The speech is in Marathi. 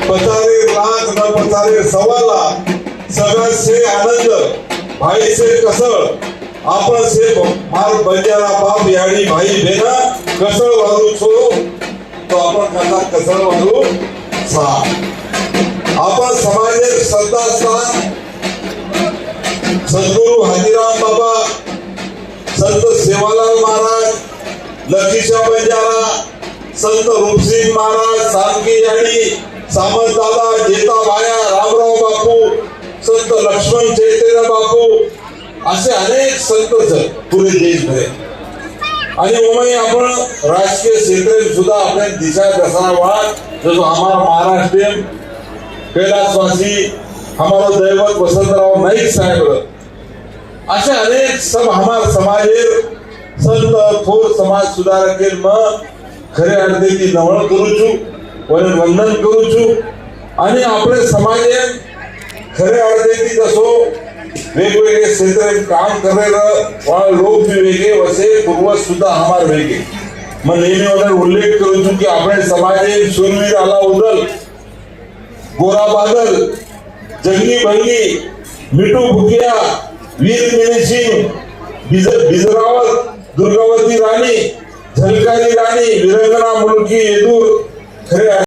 पचारे लाख न पचारे सव्वा लाख सगळं से आनंद भाई से कसळ आपण से मार बंजारा बाप याडी भाई बेना कसळ वाजू छो तो आपण कथा कसळ वाजू सा आपण समाजात श्रद्धा असताना सद्गुरु हाजीराम बाबा संत सेवालाल महाराज लखीशा बंजारा संत रूपसिंग महाराज सानकी याडी सामंत दादा जेता भाया रामराव बापू संत लक्ष्मण चैतन्य बापू असे अनेक संत पुरे देशभर आणि उमय आपण राजकीय क्षेत्रात सुद्धा आपल्या दिशा दशा वाट जो हमारा महाराष्ट्र कैलाशवासी हमारा दैवत वसंतराव नाईक साहेब असे अनेक सब हमार समाज संत थोर समाज सुधारक खरे अर्थे ती नवळ करूचू वंदन करूचू आणि आपले समाज खरे अर्थे ती जसो वेगवेगळे क्षेत्र काम करेल लोक भी वेगळे वसे पूर्वज सुद्धा हमार वेगळे मग नेहमी उल्लेख करूचू की आपले समाज शूरवीर आला उदल गोरा बादल जंगी बंगी मिठू भुकिया वीर मिनी सिंग बिजरावत दुर्गावती राणी झलकारी राणी विरंगना मुलकी येदूर खरे